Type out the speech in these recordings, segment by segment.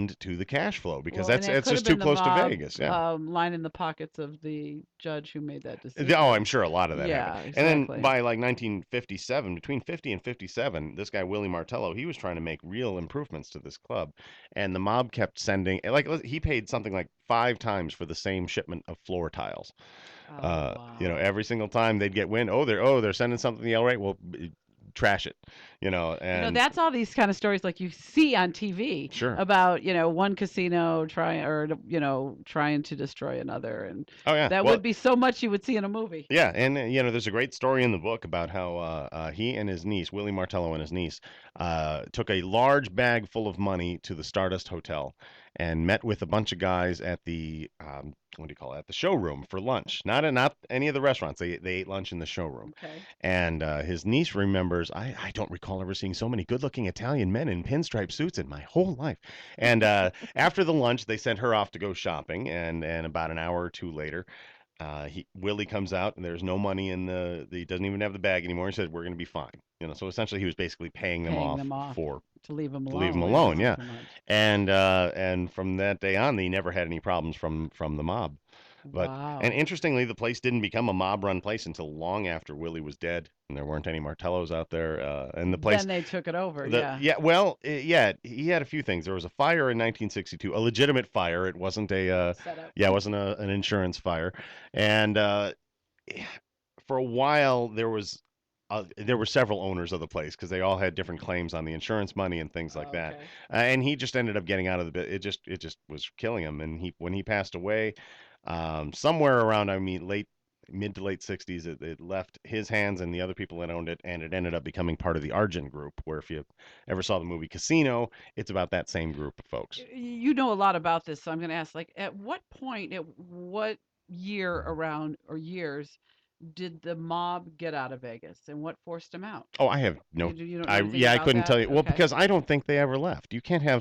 end to the cash flow because Well, and it that's could have just too been the close to mob Vegas. Yeah. lining the pockets of the judge who made that Oh, decision. I'm sure a lot of that happened. Yeah, And then exactly. by like 1957, between 50 and 57, this guy Willie Martello, he was trying to make real improvements to this club, and the mob kept sending like he paid something like 5 times for the same shipment of floor tiles. Oh, wow. Every single time they'd get wind, they're sending something to the L right. Well, trash it, and That's all these kind of stories like you see on TV sure. about, one casino trying or, trying to destroy another. And Oh yeah. that Well, would be so much you would see in a movie. yeah, and there's a great story in the book about how he and his niece, Willie Martello and his niece, took a large bag full of money to the Stardust Hotel and met with a bunch of guys at the what do you call it? At the showroom for lunch. Not any of the restaurants. They ate lunch in the showroom. Okay. And his niece remembers, I don't recall ever seeing so many good-looking Italian men in pinstripe suits in my whole life. And after the lunch, they sent her off to go shopping, and about an hour or two later. Willie comes out and there's no money in he doesn't even have the bag anymore. He says we're going to be fine. So essentially he was basically paying them Paying off them off for to leave them to leave him alone. alone. Yeah, Yeah, pretty much. and from that day on, he never had any problems from the mob. And Wow. interestingly, the place didn't become a mob-run place until long after Willie was dead, and there weren't any Martellos out there. And the place, Then they took it over. Yeah. yeah, he had a few things. There was a fire in 1962, a legitimate fire. It wasn't Set up. yeah, it wasn't an insurance fire, and for a while there were several owners of the place because they all had different claims on the insurance money and things like that. Okay. And he just ended up getting out of the bit. It just was killing him. And when he passed away, somewhere around late mid to late 60s, it left his hands and the other people that owned it, and it ended up becoming part of the Argent Group. Where if you ever saw the movie Casino, it's about that same group of folks. You know a lot about this, so I'm going to ask, like, at what point, at what year around or years did the mob get out of Vegas, and what forced them out? Oh, I have no. You don't know anything I about couldn't tell that? you. Well, Okay. because I don't think they ever left. Yeah,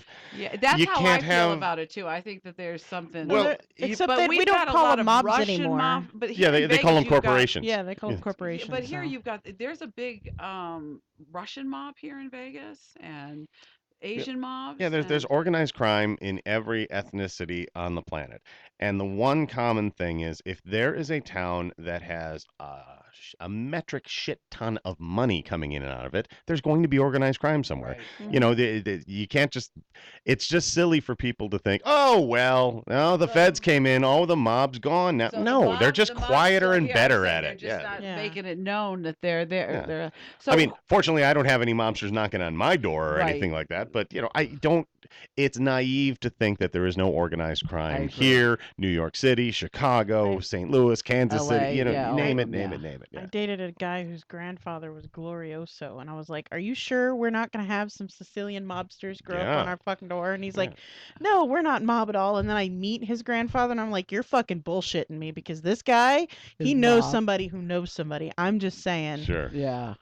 that's You how I can't feel have. about it too. I think that there's something, Well, Well, except but that we we've don't got a call lot them of mobs Russian anymore. mob. But yeah, here in they call Vegas, them you've got, corporations. Yeah, they call them Yeah. yeah, but corporations here now. you've got, there's a big Russian mob here in Vegas and Yeah. Asian Yeah, mobs there's and organized crime in every ethnicity on the planet. And the one common thing is if there is a town that has a metric shit ton of money coming in and out of it, there's going to be organized crime somewhere. right, Hmm. You can't just, it's just silly for people to think, oh, well, no, the feds so came in, oh, the mob's gone now. so No, they're just the mob's quieter still and here. I'm better saying at they're it. just Yeah. not Yeah. making it known that they're there. Yeah. They're I mean, so fortunately, I don't have any mobsters knocking on my door or right. anything like that. But I don't. It's naive to think that there is no organized I crime agree. here, New York City, Chicago, I St. Louis, Kansas City. L.A. You Yeah, all of name it, them. name Yeah. it, name it. I Yeah. dated a guy whose grandfather was Glorioso, and I was like, "Are you sure we're not gonna have some Sicilian mobsters grow up on Yeah. our fucking door?" And he's Yeah. like, "No, we're not mob at all." And then I meet his grandfather, and I'm like, "You're fucking bullshitting me because this guy, he His knows mob. somebody who knows somebody." I'm just saying. Sure. Yeah.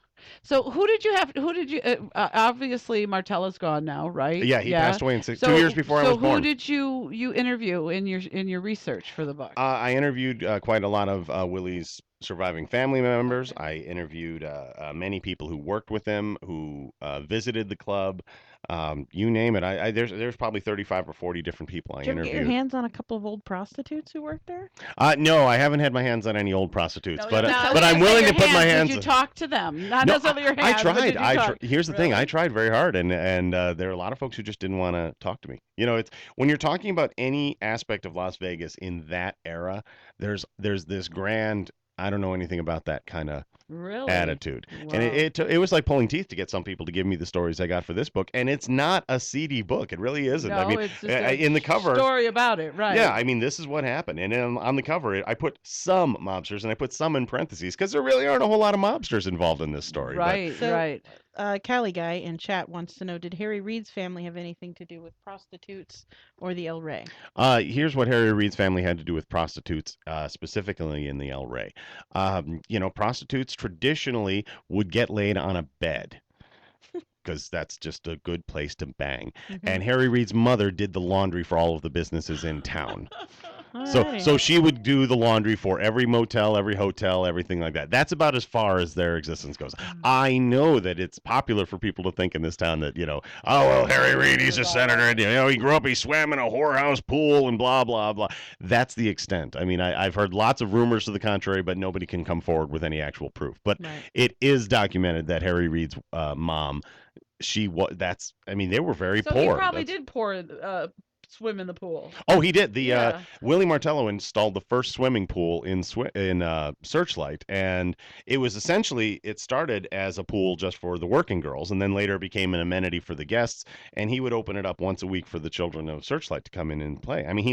So who did you have? Who did you? Obviously, Martella's gone now, right? Yeah, he Yeah. passed away in 2 years before I was Who born. did you interview in your research for the book? I interviewed quite a lot of Willie's surviving family members. Okay. I interviewed many people who worked with him, who visited the club. You name it. There's probably 35 or 40 different people I Did you ever get your interviewed. hands on a couple of old prostitutes who worked there? No, I haven't had my hands on any old prostitutes, No, but no, Now, tell but me I'm when you say willing to your put my hands, hands. did you talk to them? Not No, necessarily your I hands, but tried. did you talk? Here's the thing. I Really? tried very hard, and there are a lot of folks who just didn't want to talk to me. It's when you're talking about any aspect of Las Vegas in that era, there's this grand. I don't know anything about that kind of Really? attitude. And Wow. it was like pulling teeth to get some people to give me the stories I got for this book. And it's not a seedy book. It really isn't. I No, mean, it's just a in the cover, story about it, yeah, right? I mean, this is what happened. And then on the cover, I put some mobsters and I put some in parentheses because there really aren't a whole lot of mobsters involved in this story. But Right, So, right. Cali guy in chat wants to know: Did Harry Reid's family have anything to do with prostitutes or the El Rey? here's what Harry Reid's family had to do with prostitutes, specifically in the El Rey. Prostitutes traditionally would get laid on a bed because that's just a good place to bang. Hmm. And Harry Reid's mother did the laundry for all of the businesses in town. So Alrighty. she would do the laundry for every motel, every hotel, everything like that. That's about as far as their existence goes. Mm. I know that it's popular for people to think in this town that, oh well, Harry Reid, he's a senator, and he grew up, he swam in a whorehouse pool and blah blah blah. That's the extent. I mean, I've heard lots of rumors to the contrary, but nobody can come forward with any actual proof. But Right. it is documented that Harry Reid's mom, she was. That's. I mean, they were very So he poor. probably That's. did swim in the pool. Oh, he did. The Yeah. Willie Martello installed the first swimming pool in Searchlight, and it was essentially it started as a pool just for the working girls, and then later became an amenity for the guests. And he would open it up once a week for the children of Searchlight to come in and play. I mean,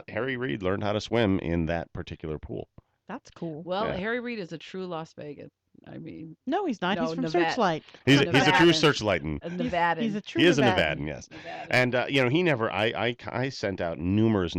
Harry Reid learned how to swim in that particular pool. That's cool. Well, Yeah. Harry Reid is a true Las Vegas. I mean, No, he's not. He's no, from Nevada. Searchlight. He's A a true Nevadan. Searchlightan. A He's Nevadan. a true He is a Nevadan. Nevadan, yes. Nevadan. And he never. I sent out numerous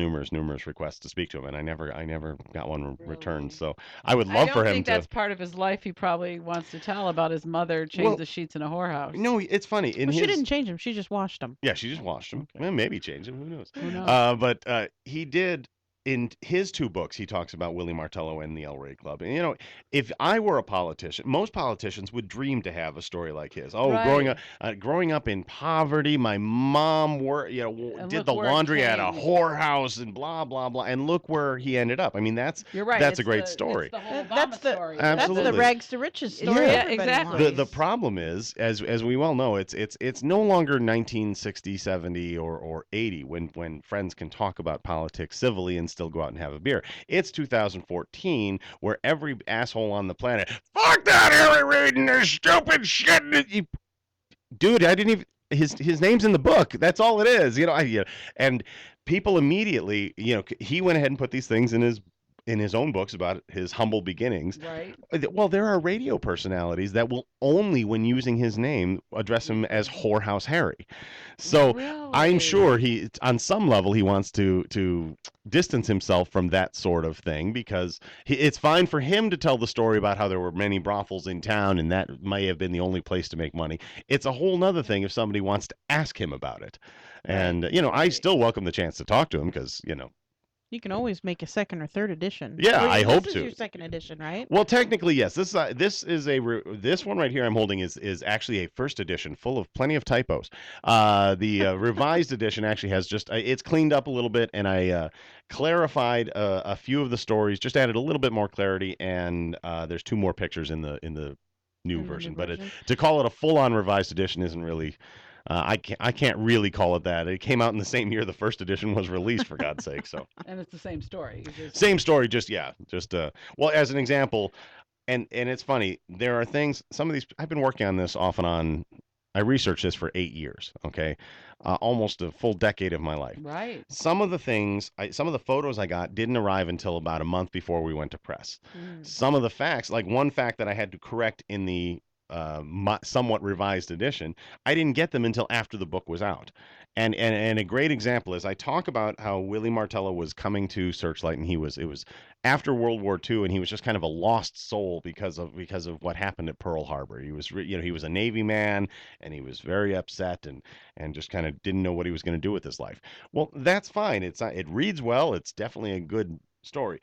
requests to speak to him, and I never got one returned. Really? So I would I love don't for him think to. that's part of his life. He probably wants to tell about his mother changed Well, the sheets in a whorehouse. no, it's funny. In Well, she his didn't change him. She just washed him. Yeah, she just watched him. Okay. Well, maybe change him. Who knows? Who knows? But he did. In his two books, he talks about Willie Martello and the El Rey Club. And if I were a politician, most politicians would dream to have a story like his. Oh, Right. growing up in poverty, my mom And did look the where it laundry at a came. whorehouse and blah blah blah. And look where he ended up. I mean, You're right. that's a it's great the, story. It's the whole Obama That's the story. that's the Absolutely. rags to riches story. Yeah. everybody exactly. wants. The problem is, as we well know, it's no longer 1960, 70, or 80 when friends can talk about politics civilly and still go out and have a beer. It's 2014 where every asshole on the planet, fuck that Harry Reid and this stupid shit. Dude, I didn't even his name's in the book. That's all it is. And people immediately, he went ahead and put these things in his own books about his humble beginnings. Right. Well, there are radio personalities that will only, when using his name, address him as Whorehouse Harry. So I'm Really? sure on some level, he wants to distance himself from that sort of thing because it's fine for him to tell the story about how there were many brothels in town and that may have been the only place to make money. It's a whole nother thing if somebody wants to ask him about it. And, I Right. still welcome the chance to talk to him because, You can always make a second or third edition. Yeah, I hope This to. is your second edition, right? Well, technically, yes. This one right here I'm holding is actually a first edition, full of plenty of typos. The revised edition actually has it's cleaned up a little bit, and I clarified a few of the stories, just added a little bit more clarity, and there's two more pictures in the new In the new version. But version. to call it a full-on revised edition isn't really. I can't really call it that. It came out in the same year the first edition was released, for God's sake. So. And it's the same story. It's just- Same story, just well, as an example, and it's funny, there are things, some of these I've been working on this off and on. I researched this for 8 years, okay? Almost a full decade of my life. Right. Some of the photos I got didn't arrive until about a month before we went to press. Mm. Some of the facts, like one fact that I had to correct in the somewhat revised edition, I didn't get them until after the book was out. And a great example is I talk about how Willie Martello was coming to Searchlight, and it was after World War II, and he was just kind of a lost soul because of what happened at Pearl Harbor. He was he was a Navy man, and he was very upset and just kind of didn't know what he was going to do with his life. Well, that's fine. It reads well. It's definitely a good story.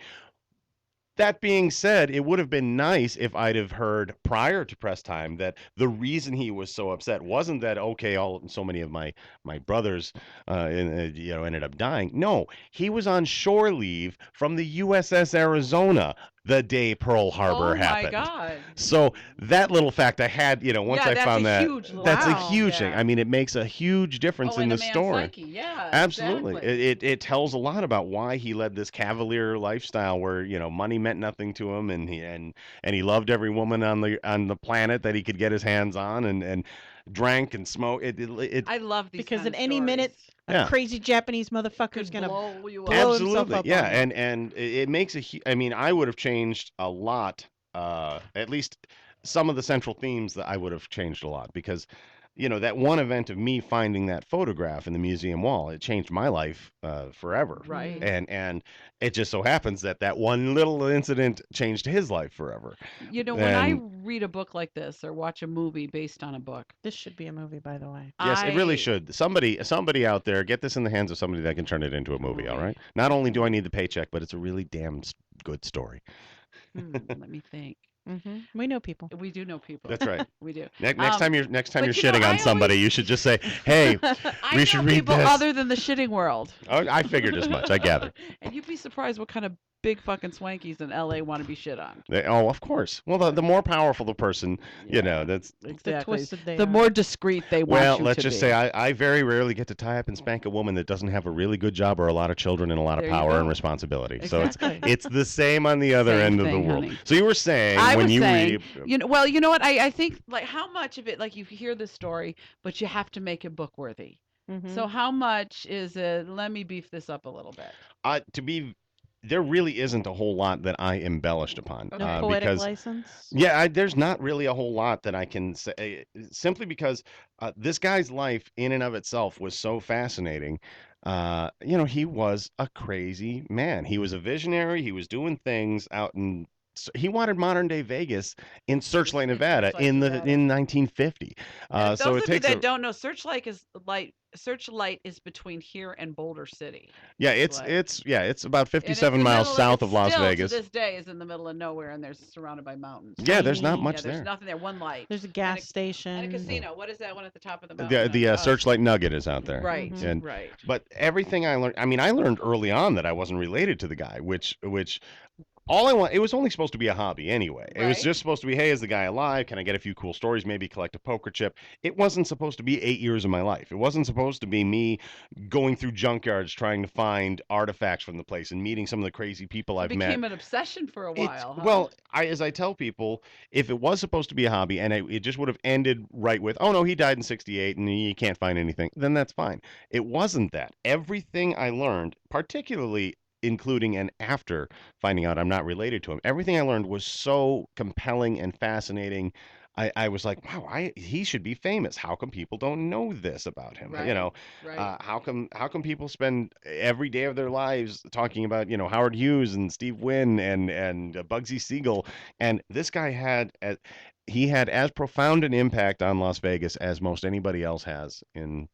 That being said, it would have been nice if I'd have heard prior to press time that the reason he was so upset wasn't that okay, so many of my brothers, ended up dying. No, he was on shore leave from the USS Arizona the day Pearl Harbor Oh my happened. God. So that little fact I had, once Yeah, I that's found a that, huge little that's a Wow. huge thing. Yeah. I mean, it makes a huge difference Oh, in in the a man's story. psyche. Yeah. Absolutely. Exactly. It tells a lot about why he led this cavalier lifestyle where, money meant nothing to him and he loved every woman on the planet that he could get his hands on and drank and smoked. I love these Because kind at of any minute, stories. Yeah. a crazy Japanese motherfucker's Could gonna blow you blow up. himself Absolutely. up Yeah, on you. and it makes I mean, I would have changed a lot, at least some of the central themes that I would have changed a lot because that one event of me finding that photograph in the museum wall, it changed my life forever. Right. And it just so happens that that one little incident changed his life forever. When I And read a book like this or watch a movie based on a book, This should be a movie, by the way. yes, it really I should. Somebody out there, get this in the hands of somebody that can turn it into a movie. All right. Not only do I need the paycheck, but it's a really damn good story. Let me think. We know people. We do know people. That's right. We do. Next time you're but shitting on I somebody, always you should just say, "Hey, I we know should read people this." other than the shitting world. Oh, I figured as much. I gathered. And you'd be surprised what kind of big fucking swankies in LA want to be shit on. Oh, of course. Well, the more powerful the person, that's The Exactly. twisted they The are. more discreet they well. want you Let's to just be. say I very rarely get to tie up and spank a woman that doesn't have a really good job or a lot of children and a lot of There you power and go. responsibility. So Exactly. it's the same on the other Same end of the thing, world. honey. So you were saying I when was you saying, read, well, you know what? I think like how much of it, like you hear the story, but you have to make it book worthy. So how much is it? Let me beef this up a little bit. to be there really isn't a whole lot that I embellished upon Okay. No poetic because license. yeah, there's not really a whole lot that I can say, simply because this guy's life in and of itself was so fascinating. He was a crazy man. He was a visionary. He was doing things out in. He wanted modern day Vegas in Searchlight, In Nevada, Searchlight, Nevada. in 1950. Now, So those it of you takes a that don't know, Searchlight is between here and Boulder City. yeah, Searchlight. it's about And it's 57 the miles middle south it's of Las still, Vegas. to this day is in the middle of nowhere and there's surrounded by mountains. Yeah, there's not Tiny. much Yeah, there's there. nothing there. One light. There's a gas And a station. casino. What is that one at the top of the The mountain? Searchlight Nugget is out there. Right. And Right. but everything I learned, I mean, I learned early on that I wasn't related to the guy, which all I want, it was only supposed to be a hobby anyway. It was Right. just supposed to be, hey, is the guy alive? Can I get a few cool stories? Maybe collect a poker chip. It wasn't supposed to be 8 years of my life. It wasn't supposed to be me going through junkyards trying to find artifacts from the place and meeting some of the crazy people I've It met. became an obsession for a while. Huh? Well, as I tell people, if it was supposed to be a hobby and it just would have ended right with, oh no, he died in '68 and you can't find anything, then that's fine. It wasn't that. Everything I learned, particularly including and after finding out I'm not related to him, everything I learned was so compelling and fascinating. I was like, wow, he should be famous. How come people don't know this about him? Right. Right. How come people spend every day of their lives talking about Howard Hughes and Steve Wynn and Bugsy Siegel, and this guy he had as profound an impact on Las Vegas as most anybody else has in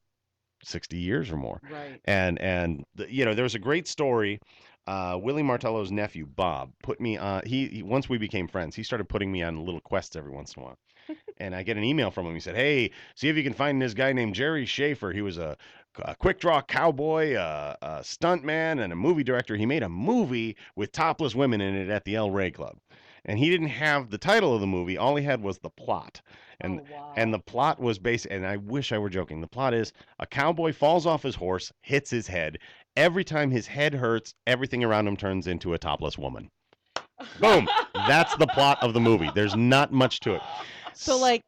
60 years or more. Right. And there was a great story. Willie Martello's nephew Bob put me on. Once we became friends, he started putting me on little quests every once in a while. And I get an email from him. He said, "Hey, see if you can find this guy named Jerry Schaefer. He was a quick draw cowboy, a stunt man, and a movie director. He made a movie with topless women in it at the El Rey Club." And he didn't have the title of the movie. All he had was the plot. And Oh, wow. and the plot was and I wish I were joking. The plot is a cowboy falls off his horse, hits his head. Every time his head hurts, everything around him turns into a topless woman. Boom. That's the plot of the movie. There's not much to it. So like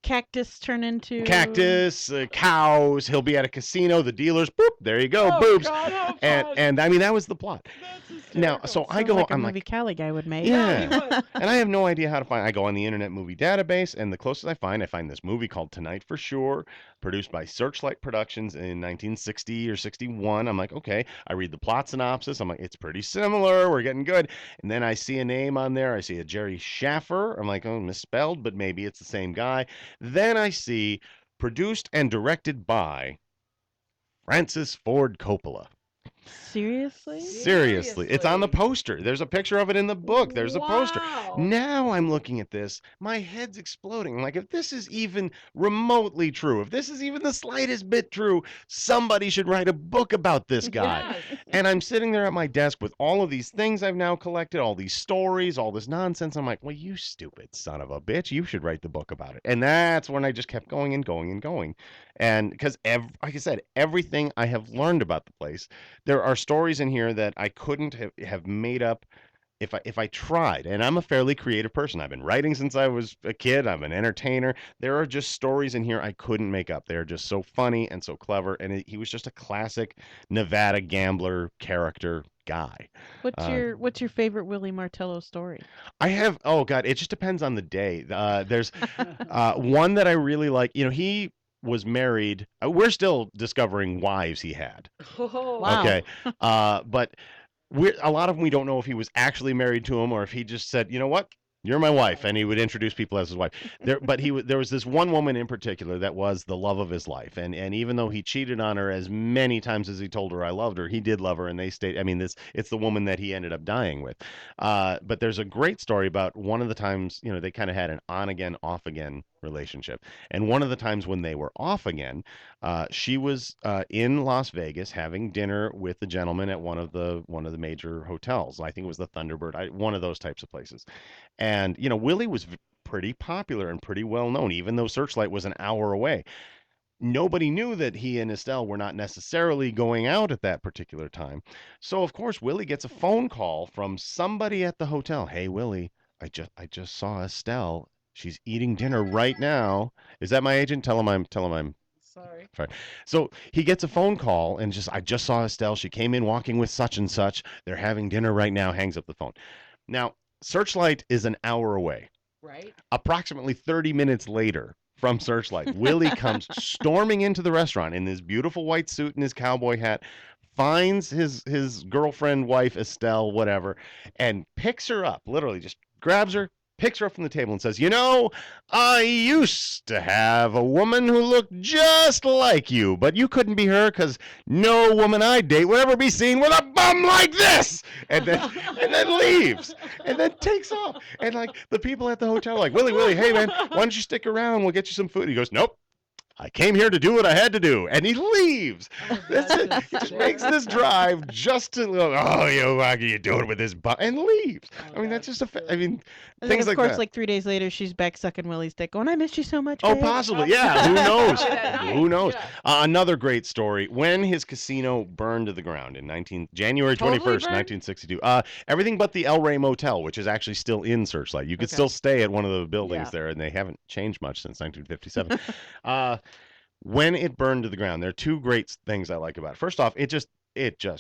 cactus turn into Cactus, cows. He'll be at a casino. The dealers, boop, there you go, Oh, boobs. God, how fun. And I mean that was the plot. That's Now, hysterical. so I Sounds go. like a I'm movie like, Cali guy would make. yeah. And I have no idea how to find. I go on the Internet Movie Database, and the closest I find this movie called Tonight for Sure, produced by Searchlight Productions in 1960 or 61. I'm like, okay. I read the plot synopsis. I'm like, it's pretty similar. We're getting good. And then I see a name on there. I see a Jerry Schaffer. I'm like, oh, misspelled, but maybe it's the same guy. Then I see produced and directed by Francis Ford Coppola. Seriously? Seriously, it's on the poster. There's a picture of it in the book. There's a poster. Wow. Now I'm looking at this, my head's exploding. I'm like, if this is even remotely true, if this is even the slightest bit true, somebody should write a book about this guy. Yes. And I'm sitting there at my desk with all of these things I've now collected, all these stories, all this nonsense. I'm like, well, you stupid son of a bitch, you should write the book about it. And that's when I just kept going and going and going. And because, like I said, everything I have learned about the place, there are stories in here that I couldn't have made up if I tried. And I'm a fairly creative person. I've been writing since I was a kid. I'm an entertainer. There are just stories in here I couldn't make up. They're just so funny and so clever. And he was just a classic Nevada gambler character guy. What's your favorite Willie Martello story? I have, oh God, it just depends on the day. There's one that I really like. He was married. We're still discovering wives he had. Oh. Wow. Okay, but a lot of them we don't know if he was actually married to him or if he just said, you know what, you're my wife, and he would introduce people as his wife. But there was this one woman in particular that was the love of his life, and even though he cheated on her as many times as he told her I loved her, he did love her, and they stayed. I mean, it's the woman that he ended up dying with. But there's a great story about one of the times, they kind of had an on again, off again relationship, and one of the times when they were off again, she was in Las Vegas having dinner with the gentleman at one of the major hotels. I think it was the Thunderbird, one of those types of places. And Willie was pretty popular and pretty well known, even though Searchlight was an hour away. Nobody knew that he and Estelle were not necessarily going out at that particular time. So of course Willie gets a phone call from somebody at the hotel. Hey Willie, I just saw Estelle. She's eating dinner right now. Is that my agent? Tell him I'm Sorry. Sorry. So he gets a phone call and I just saw Estelle. She came in walking with such and such. They're having dinner right now. Hangs up the phone. Now, Searchlight is an hour away. Right. Approximately 30 minutes later from Searchlight, Willie comes storming into the restaurant in this beautiful white suit and his cowboy hat, finds his girlfriend, wife, Estelle, whatever, and picks her up, literally just grabs her, picks her up from the table and says, I used to have a woman who looked just like you, but you couldn't be her because no woman I date would ever be seen with a bum like this. And then leaves and then takes off. And like the people at the hotel are like, Willie, hey man, why don't you stick around? We'll get you some food. He goes, nope. I came here to do what I had to do, and he leaves. Oh, That's it. He just makes this drive just to, what are you doing with this and leaves. Oh, I mean, that's that's just silly. I mean, And then, things of like course, that. like 3 days later, she's back sucking Willie's dick, going, "I missed you so much, Oh, babe." possibly. Yeah. Who knows? Probably that night, Who knows? yeah. Another great story. When his casino burned to the ground in January Totally 21st, burned? 1962. Everything but the El Rey Motel, which is actually still in Searchlight. You could Okay. still stay at one of the buildings Yeah. there, and they haven't changed much since 1957. uh, when it burned to the ground, there are two great things I like about it. First off, it just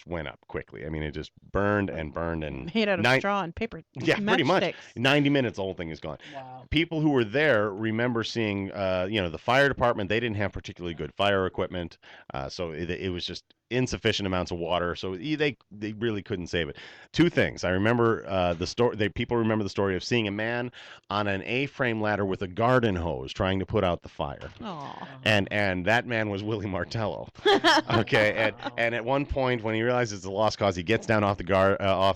went up quickly. I mean, it just burned and burned and Made out of nine, straw and paper. yeah, pretty much. Matchsticks. 90 minutes, the whole thing is gone. Wow. People who were there remember seeing, the fire department. They didn't have particularly good fire equipment, so it was just insufficient amounts of water. So they really couldn't save it. Two things I remember: the story. People remember the story of seeing a man on an A-frame ladder with a garden hose trying to put out the fire. Aw. And that man was Willie Martello. Okay, and at one point when he realizes it's a lost cause, he gets down off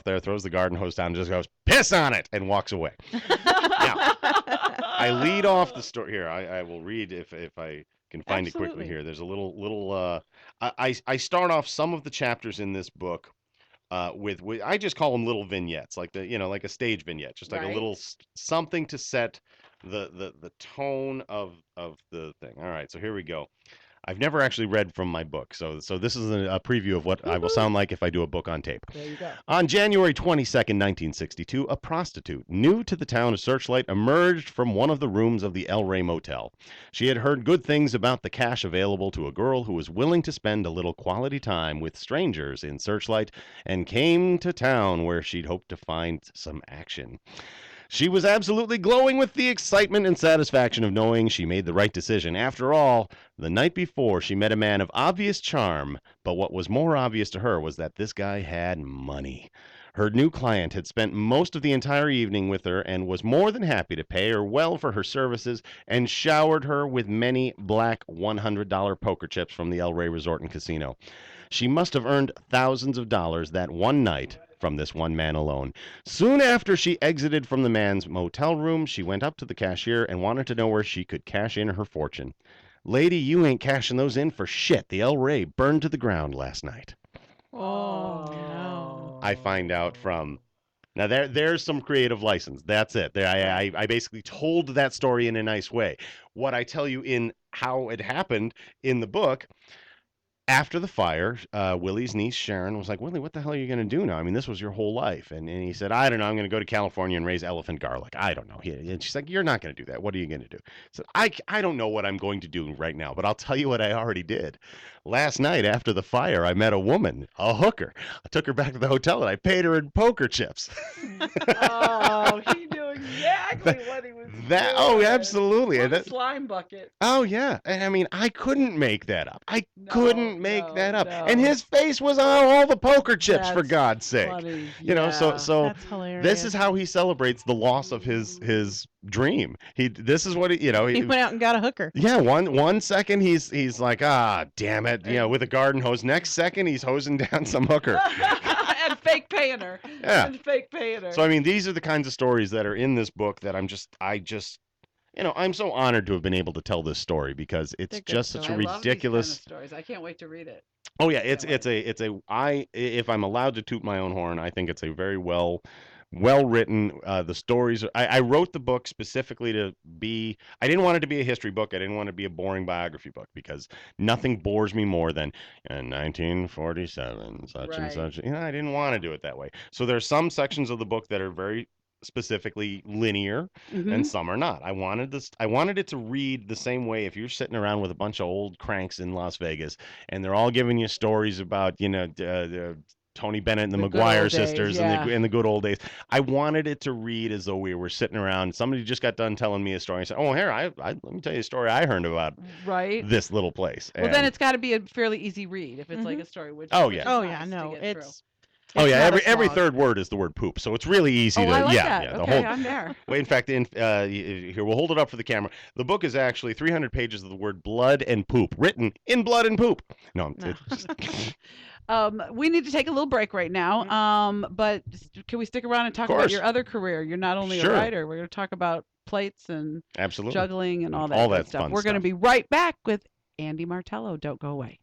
there, throws the garden hose down, and just goes piss on it, and walks away. Now, I lead off the story here. I will read if I can find it quickly Absolutely. here. There's a little. I start off some of the chapters in this book with I just call them little vignettes, like like a stage vignette, just like a Right. little something to set the tone of the thing. All right, so here we go. I've never actually read from my book, so this is a preview of what I will sound like if I do a book on tape. There you go. On January 22nd, 1962, a prostitute new to the town of Searchlight emerged from one of the rooms of the El Rey Motel. She had heard good things about the cash available to a girl who was willing to spend a little quality time with strangers in Searchlight and came to town where she'd hoped to find some action. She was absolutely glowing with the excitement and satisfaction of knowing she made the right decision. After all, the night before, she met a man of obvious charm, but what was more obvious to her was that this guy had money. Her new client had spent most of the entire evening with her and was more than happy to pay her well for her services and showered her with many black $100 poker chips from the El Rey Resort and Casino. She must have earned thousands of dollars that one night from this one man alone. Soon after she exited from the man's motel room, she went up to the cashier and wanted to know where she could cash in her fortune. Lady, you ain't cashing those in for shit. The El Rey burned to the ground last night. Oh, no. I find out from now there's some creative license. That's it. I basically told that story in a nice way. What I tell you in how it happened in the book. After the fire, Willie's niece Sharon was like, Willie, what the hell are you going to do now? I mean, this was your whole life. And he said, I don't know. I'm going to go to California and raise elephant garlic. I don't know. And she's like, you're not going to do that. What are you going to do? I said, I don't know what I'm going to do right now, but I'll tell you what I already did. Last night after the fire, I met a woman, a hooker. I took her back to the hotel and I paid her in poker chips. Oh, he knew exactly what he was Oh, doing. absolutely. For And the slime bucket. oh yeah, and I mean, I couldn't make that up. I No, couldn't make no, that up. And no. his face was on all the poker chips, for That's God's sake. funny. You know, Yeah. so That's hilarious. this is how he celebrates the loss of his dream. This is what He went out and got a hooker. yeah, one second he's like, ah, damn it, with a garden hose. Next second he's hosing down some hooker. And fake paying her. Yeah. And fake paying her. So I mean, these are the kinds of stories that are in this book that I'm so honored to have been able to tell this story because it's They're good just such a I love these kind of ridiculous. stories. I can't wait to read it. Oh yeah, Can't wait. if I'm allowed to toot my own horn, I think it's a very well written. The stories I wrote the book specifically to be. I didn't want it to be a history book. I didn't want it to be a boring biography book because nothing bores me more than in 1947 such and Right. such. I didn't want to do it that way. So there are some sections of the book that are very specifically linear Mhm. and some are not. I wanted it to read the same way if you're sitting around with a bunch of old cranks in Las Vegas and they're all giving you stories about, Tony Bennett and the The good old McGuire days, sisters yeah. and the good old days. I wanted it to read as though we were sitting around. Somebody just got done telling me a story. I said, "Oh, here, let me tell you a story I heard about Right. this little place." Well, then And- it's got to be a fairly easy read if it's like Mhm. a story. Which Oh, which yeah. is Oh nice yeah, to no, get through. oh yeah, not a every slog. third word is the word poop, so it's really easy Oh, to I like yeah that. yeah the Okay, whole. I'm there. Well, in fact, here we'll hold it up for the camera. The book is actually 300 pages of the word blood and poop, written in blood and poop. No, No. it's We need to take a little break right now. But can we stick around and talk about course. your other career? You're not only Sure. a writer. We're going to talk about plates and absolutely juggling and all that all good that stuff. fun We're going to stuff. be right back with Andy Martello. Don't go away.